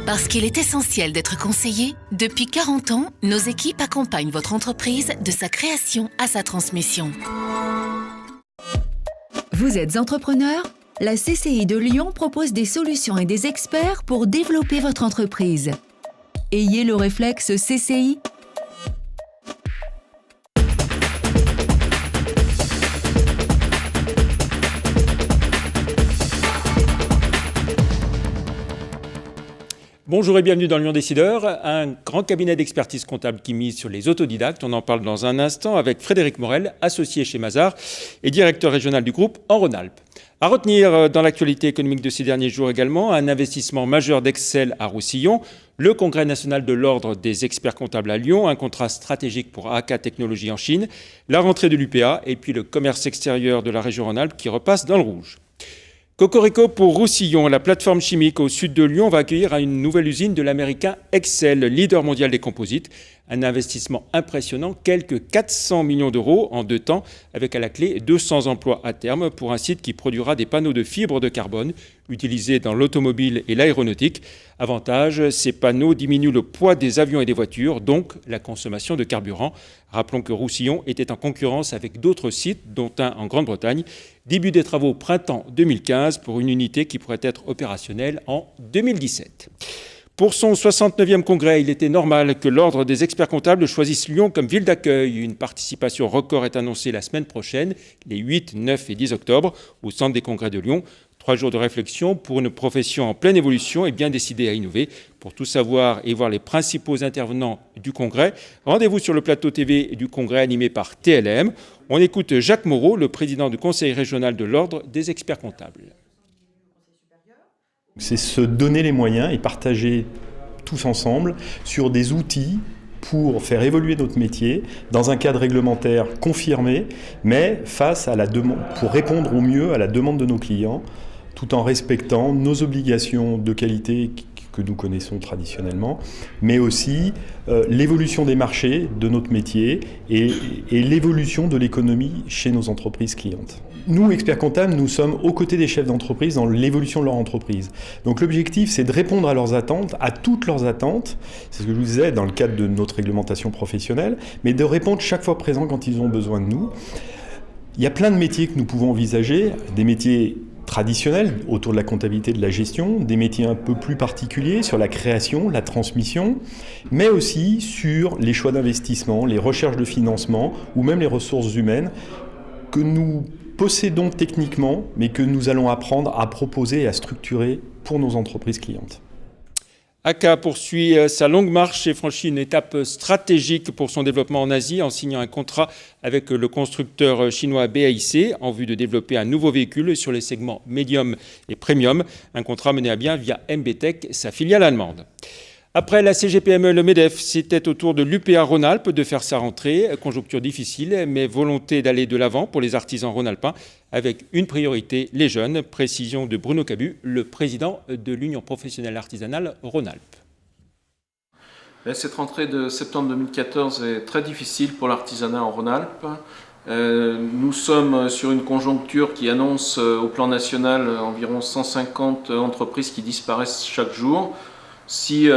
Parce qu'il est essentiel d'être conseillé, depuis 40 ans, nos équipes accompagnent votre entreprise de sa création à sa transmission. Vous êtes entrepreneur ? La CCI de Lyon propose des solutions et des experts pour développer votre entreprise. Ayez le réflexe CCI. Bonjour et bienvenue dans Lyon Décideur, un grand cabinet d'expertise comptable qui mise sur les autodidactes. On en parle dans un instant avec Frédéric Morel, associé chez Mazars et directeur régional du groupe en Rhône-Alpes. À retenir dans l'actualité économique de ces derniers jours également, un investissement majeur d'Excel à Roussillon, le Congrès national de l'Ordre des experts comptables à Lyon, un contrat stratégique pour AK Technologies en Chine, la rentrée de l'UPA et puis le commerce extérieur de la région Rhône-Alpes qui repasse dans le rouge. Cocorico pour Roussillon, la plateforme chimique au sud de Lyon va accueillir une nouvelle usine de l'américain Excel, leader mondial des composites. Un investissement impressionnant, quelques 400 millions d'euros en 2 temps, avec à la clé 200 emplois à terme pour un site qui produira des panneaux de fibres de carbone utilisés dans l'automobile et l'aéronautique. Avantage, ces panneaux diminuent le poids des avions et des voitures, donc la consommation de carburant. Rappelons que Roussillon était en concurrence avec d'autres sites, dont un en Grande-Bretagne. Début des travaux printemps 2015 pour une unité qui pourrait être opérationnelle en 2017. Pour son 69e congrès, il était normal que l'Ordre des experts comptables choisisse Lyon comme ville d'accueil. Une participation record est annoncée la semaine prochaine, les 8, 9 et 10 octobre, au Centre des congrès de Lyon. 3 jours de réflexion pour une profession en pleine évolution et bien décidée à innover. Pour tout savoir et voir les principaux intervenants du congrès, rendez-vous sur le plateau TV du congrès animé par TLM. On écoute Jacques Moreau, le président du conseil régional de l'Ordre des experts comptables. C'est se donner les moyens et partager tous ensemble sur des outils pour faire évoluer notre métier dans un cadre réglementaire confirmé, mais face à la demande, pour répondre au mieux à la demande de nos clients, tout en respectant nos obligations de qualité que nous connaissons traditionnellement, mais aussi l'évolution des marchés de notre métier et l'évolution de l'économie chez nos entreprises clientes. Nous, experts comptables, nous sommes aux côtés des chefs d'entreprise dans l'évolution de leur entreprise. Donc l'objectif, c'est de répondre à leurs attentes, à toutes leurs attentes, c'est ce que je vous disais dans le cadre de notre réglementation professionnelle, mais de répondre chaque fois présent quand ils ont besoin de nous. Il y a plein de métiers que nous pouvons envisager, des métiers traditionnels autour de la comptabilité, de la gestion, des métiers un peu plus particuliers sur la création, la transmission, mais aussi sur les choix d'investissement, les recherches de financement ou même les ressources humaines que nous possédons techniquement, mais que nous allons apprendre à proposer et à structurer pour nos entreprises clientes. AK poursuit sa longue marche et franchit une étape stratégique pour son développement en Asie en signant un contrat avec le constructeur chinois BAIC en vue de développer un nouveau véhicule sur les segments médium et premium. Un contrat mené à bien via MBTech, sa filiale allemande. Après la CGPME, le MEDEF, c'était au tour de l'UPA Rhône-Alpes de faire sa rentrée. Conjoncture difficile, mais volonté d'aller de l'avant pour les artisans rhône-alpins avec une priorité, les jeunes. Précision de Bruno Cabu, le président de l'Union professionnelle artisanale Rhône-Alpes. Cette rentrée de septembre 2014 est très difficile pour l'artisanat en Rhône-Alpes. Nous sommes sur une conjoncture qui annonce au plan national environ 150 entreprises qui disparaissent chaque jour. Si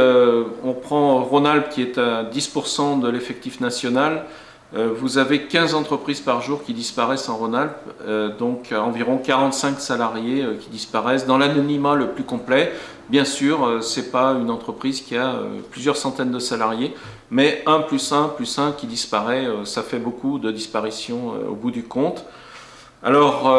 on prend Rhône-Alpes qui est à 10% de l'effectif national, vous avez 15 entreprises par jour qui disparaissent en Rhône-Alpes, donc environ 45 salariés qui disparaissent dans l'anonymat le plus complet. Bien sûr, ce n'est pas une entreprise qui a plusieurs centaines de salariés, mais 1 plus 1 plus 1 qui disparaît, ça fait beaucoup de disparitions au bout du compte. Alors,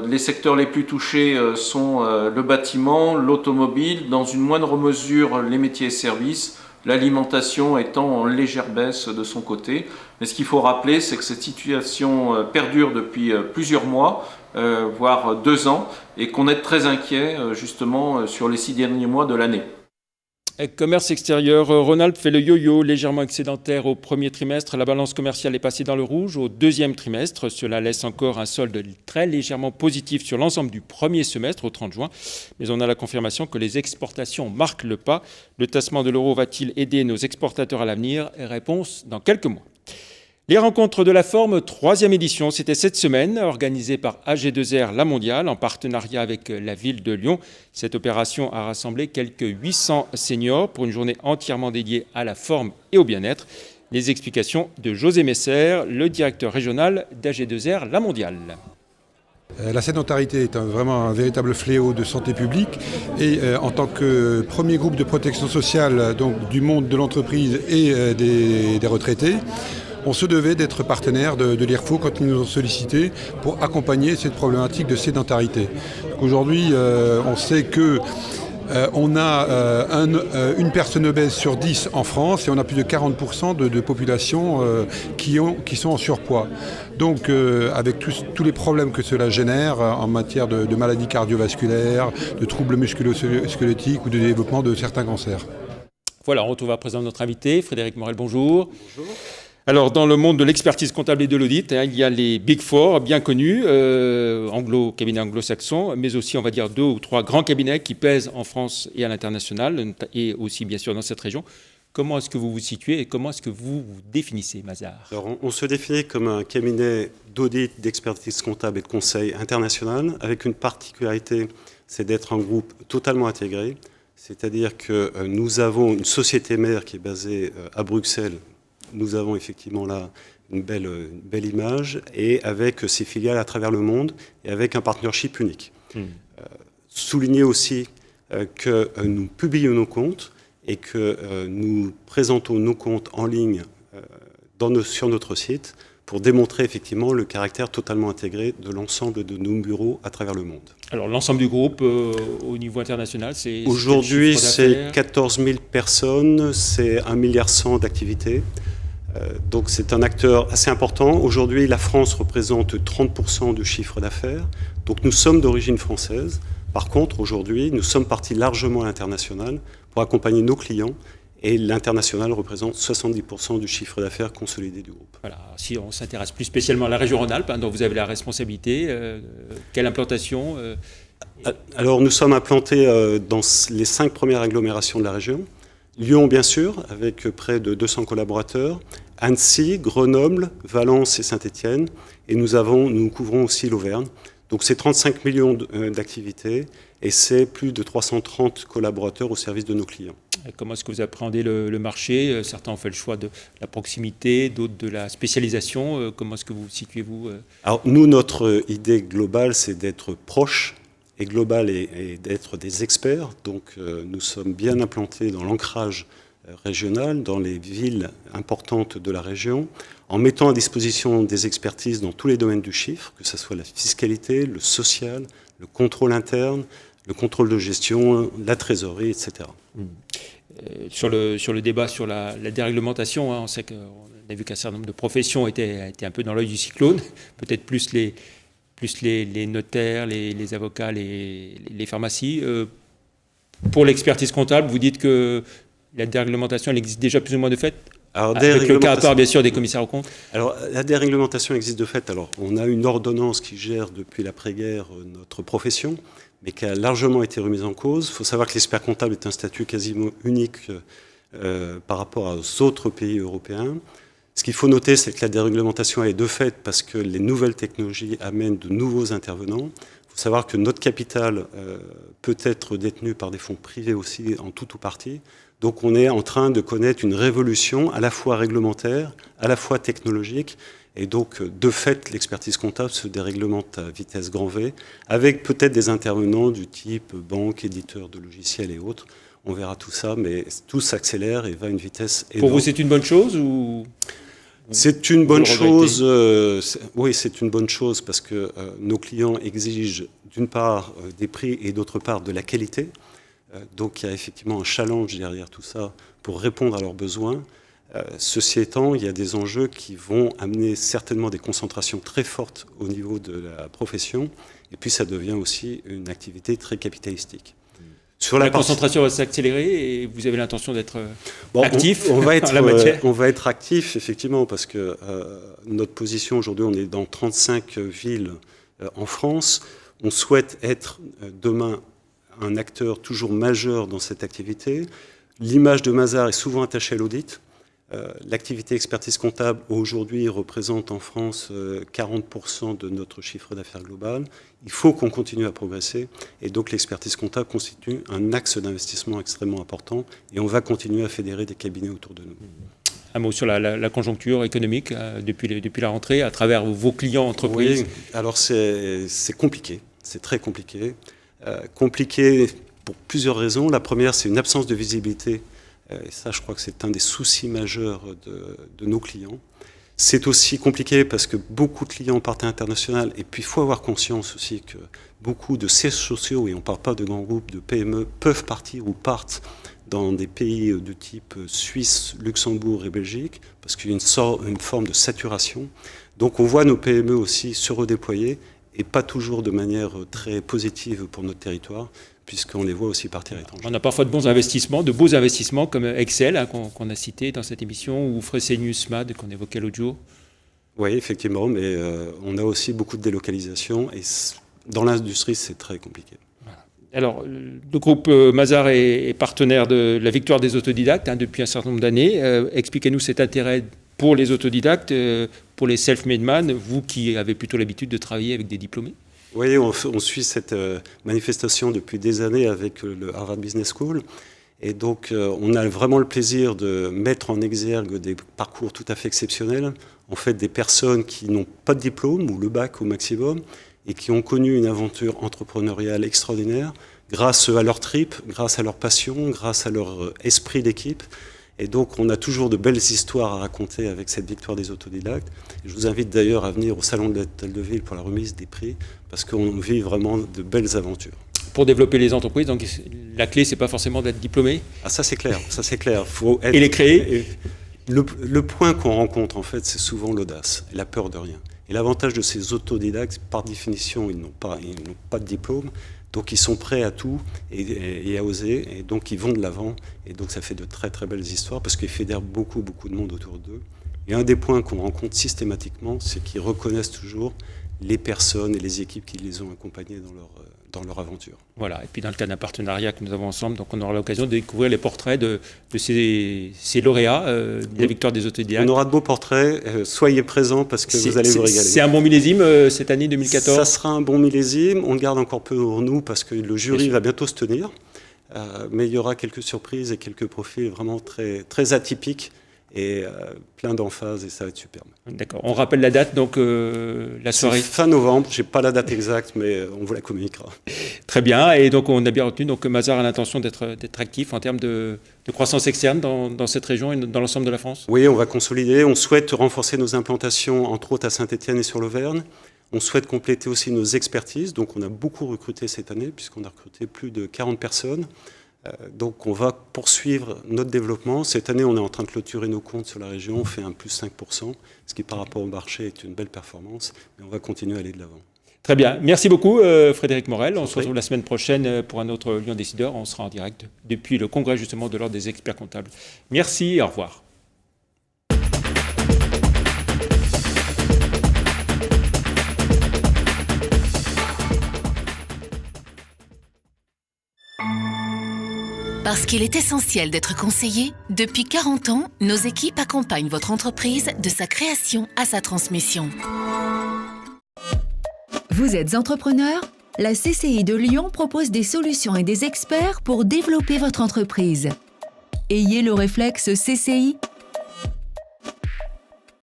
les secteurs les plus touchés sont le bâtiment, l'automobile, dans une moindre mesure les métiers et services, l'alimentation étant en légère baisse de son côté. Mais ce qu'il faut rappeler, c'est que cette situation perdure depuis plusieurs mois, voire 2 ans, et qu'on est très inquiet justement sur les 6 derniers mois de l'année. Commerce extérieur, Rhône-Alpes fait le yo-yo, légèrement excédentaire au premier trimestre. La balance commerciale est passée dans le rouge au 2e trimestre. Cela laisse encore un solde très légèrement positif sur l'ensemble du premier semestre au 30 juin. Mais on a la confirmation que les exportations marquent le pas. Le tassement de l'euro va-t-il aider nos exportateurs à l'avenir? Réponse dans quelques mois. Les rencontres de la forme, 3e édition, c'était cette semaine, organisée par AG2R La Mondiale, en partenariat avec la ville de Lyon. Cette opération a rassemblé quelques 800 seniors pour une journée entièrement dédiée à la forme et au bien-être. Les explications de José Messer, le directeur régional d'AG2R La Mondiale. La sédentarité est vraiment un véritable fléau de santé publique et en tant que premier groupe de protection sociale donc, du monde de l'entreprise et des retraités, on se devait d'être partenaire de l'IRFO quand ils nous ont sollicité pour accompagner cette problématique de sédentarité. Aujourd'hui, on sait que on a une personne obèse sur 10 en France et on a plus de 40% de population qui sont en surpoids. Donc avec tous les problèmes que cela génère en matière de maladies cardiovasculaires, de troubles musculo-squelettiques ou de développement de certains cancers. Voilà, on retrouve à présent notre invité, Frédéric Morel, bonjour. Bonjour. Alors, dans le monde de l'expertise comptable et de l'audit, il y a les Big Four, bien connus, cabinets anglo-saxons, mais aussi, on va dire, 2 ou 3 grands cabinets qui pèsent en France et à l'international, et aussi, bien sûr, dans cette région. Comment est-ce que vous vous situez et comment est-ce que vous vous définissez, Mazars ? Alors, on se définit comme un cabinet d'audit, d'expertise comptable et de conseil international, avec une particularité, c'est d'être un groupe totalement intégré, c'est-à-dire que nous avons une société mère qui est basée à Bruxelles. Nous avons effectivement là une belle image et avec ses filiales à travers le monde et avec un partnership unique. Souligner aussi que nous publions nos comptes et que nous présentons nos comptes en ligne sur notre site pour démontrer effectivement le caractère totalement intégré de l'ensemble de nos bureaux à travers le monde. Alors l'ensemble du groupe au niveau international, c'est... Aujourd'hui, c'est 14 000 personnes, c'est 1,1 milliard d'activités. Donc c'est un acteur assez important. Aujourd'hui, la France représente 30% du chiffre d'affaires. Donc nous sommes d'origine française. Par contre, aujourd'hui, nous sommes partis largement à l'international pour accompagner nos clients. Et l'international représente 70% du chiffre d'affaires consolidé du groupe. Voilà. Si on s'intéresse plus spécialement à la région Rhône-Alpes, dont vous avez la responsabilité, quelle implantation Alors nous sommes implantés dans les 5 premières agglomérations de la région. Lyon, bien sûr, avec près de 200 collaborateurs. Annecy, Grenoble, Valence et Saint-Étienne. Et nous couvrons aussi l'Auvergne. Donc c'est 35 millions d'activités et c'est plus de 330 collaborateurs au service de nos clients. Et comment est-ce que vous appréhendez le marché ? Certains ont fait le choix de la proximité, d'autres de la spécialisation. Comment est-ce que vous situez-vous ? Alors nous, notre idée globale, c'est d'être proche et global et d'être des experts. Donc nous sommes bien implantés dans l'ancrage régional, dans les villes importantes de la région, en mettant à disposition des expertises dans tous les domaines du chiffre, que ce soit la fiscalité, le social, le contrôle interne, le contrôle de gestion, la trésorerie, etc. Sur le débat sur la déréglementation, on sait qu'on a vu qu'un certain nombre de professions étaient un peu dans l'œil du cyclone, peut-être plus les notaires, les avocats, les pharmacies. Pour l'expertise comptable, vous dites que la déréglementation, elle existe déjà plus ou moins de fait, avec le cas à part, bien sûr, des commissaires aux comptes. Alors, la déréglementation existe de fait. Alors, on a une ordonnance qui gère depuis l'après-guerre notre profession, mais qui a largement été remise en cause. Il faut savoir que l'expert comptable est un statut quasiment unique par rapport aux autres pays européens. Ce qu'il faut noter, c'est que la déréglementation est de fait parce que les nouvelles technologies amènent de nouveaux intervenants. Il faut savoir que notre capital peut être détenu par des fonds privés aussi, en tout ou partie. Donc on est en train de connaître une révolution à la fois réglementaire, à la fois technologique. Et donc, de fait, l'expertise comptable se déréglemente à vitesse grand V, avec peut-être des intervenants du type banque, éditeur de logiciels et autres. On verra tout ça, mais tout s'accélère et va à une vitesse énorme. Pour vous, c'est une bonne chose ou... C'est une bonne chose. Oui, c'est une bonne chose parce que nos clients exigent d'une part des prix et d'autre part de la qualité. Donc il y a effectivement un challenge derrière tout ça pour répondre à leurs besoins. Ceci étant, il y a des enjeux qui vont amener certainement des concentrations très fortes au niveau de la profession. Et puis ça devient aussi une activité très capitalistique. Sur la concentration va s'accélérer et vous avez l'intention d'être actif en la matière. On va être actif, effectivement, parce que notre position aujourd'hui, on est dans 35 villes en France. On souhaite être demain un acteur toujours majeur dans cette activité. L'image de Mazars est souvent attachée à l'audit. L'activité expertise comptable aujourd'hui représente en France 40% de notre chiffre d'affaires global. Il faut qu'on continue à progresser et donc l'expertise comptable constitue un axe d'investissement extrêmement important et on va continuer à fédérer des cabinets autour de nous. Un mot sur la conjoncture économique depuis la rentrée à travers vos clients entreprises. Oui, alors c'est compliqué, c'est très compliqué. Compliqué pour plusieurs raisons. La première, c'est une absence de visibilité. Et ça, je crois que c'est un des soucis majeurs de nos clients. C'est aussi compliqué parce que beaucoup de clients partent à l'international. Et puis, il faut avoir conscience aussi que beaucoup de sièges sociaux, et on ne parle pas de grands groupes, de PME, peuvent partir ou partent dans des pays de type Suisse, Luxembourg et Belgique, parce qu'il y a une forme de saturation. Donc, on voit nos PME aussi se redéployer, et pas toujours de manière très positive pour notre territoire, puisqu'on les voit aussi partir à l'étranger. On a parfois de bons investissements, de beaux investissements comme Excel, hein, qu'on a cité dans cette émission, ou Fresenius MAD qu'on évoquait l'autre jour. Oui, effectivement, mais on a aussi beaucoup de délocalisations, et dans l'industrie, c'est très compliqué. Voilà. Alors, le groupe Mazars est partenaire de la victoire des autodidactes depuis un certain nombre d'années. Expliquez-nous cet intérêt pour les autodidactes, pour les self-made man, vous qui avez plutôt l'habitude de travailler avec des diplômés. Oui, on suit cette manifestation depuis des années avec le Harvard Business School. Et donc, on a vraiment le plaisir de mettre en exergue des parcours tout à fait exceptionnels. En fait, des personnes qui n'ont pas de diplôme, ou le bac au maximum, et qui ont connu une aventure entrepreneuriale extraordinaire grâce à leur trip, grâce à leur passion, grâce à leur esprit d'équipe. Et donc, on a toujours de belles histoires à raconter avec cette victoire des autodidactes. Je vous invite d'ailleurs à venir au Salon de l'Hôtel de Ville pour la remise des prix, parce qu'on vit vraiment de belles aventures. Pour développer les entreprises, donc la clé, c'est pas forcément d'être diplômé. Ah, ça c'est clair, ça c'est clair. Faut être... Et les créer. Le point qu'on rencontre, en fait, c'est souvent l'audace, la peur de rien. Et l'avantage de ces autodidactes, par définition, ils n'ont pas de diplôme. Donc ils sont prêts à tout et à oser, et donc ils vont de l'avant, et donc ça fait de très très belles histoires parce qu'ils fédèrent beaucoup de monde autour d'eux. Et un des points qu'on rencontre systématiquement, c'est qu'ils reconnaissent toujours les personnes et les équipes qui les ont accompagnés dans leur aventure. Voilà, et puis dans le cas d'un partenariat que nous avons ensemble, donc on aura l'occasion de découvrir les portraits de ces lauréats de la victoire des autodidactes. On aura de beaux portraits, soyez présents parce que vous allez vous régaler. C'est un bon millésime cette année 2014 ? Ça sera un bon millésime, on le garde encore peu pour nous parce que le jury va bientôt se tenir, mais il y aura quelques surprises et quelques profils vraiment très, très atypiques et plein d'emphase et ça va être superbe. D'accord, on rappelle la date, donc la soirée. C'est fin novembre, je n'ai pas la date exacte, mais on vous la communiquera. Très bien, et donc on a bien retenu que Mazars a l'intention d'être actif en termes de croissance externe dans cette région et dans l'ensemble de la France. Oui, on va consolider, on souhaite renforcer nos implantations, entre autres à Saint-Étienne et sur l'Auvergne. On souhaite compléter aussi nos expertises, donc on a beaucoup recruté cette année, puisqu'on a recruté plus de 40 personnes. Donc on va poursuivre notre développement. Cette année, on est en train de clôturer nos comptes sur la région, on fait un plus 5%, ce qui par rapport au marché est une belle performance, mais on va continuer à aller de l'avant. Très bien, merci beaucoup Frédéric Morel. On se retrouve la semaine prochaine pour un autre Lyon Décideur. On sera en direct depuis le congrès justement de l'Ordre des experts comptables. Merci et au revoir. Parce qu'il est essentiel d'être conseillé, depuis 40 ans, nos équipes accompagnent votre entreprise de sa création à sa transmission. Vous êtes entrepreneur ? La CCI de Lyon propose des solutions et des experts pour développer votre entreprise. Ayez le réflexe CCI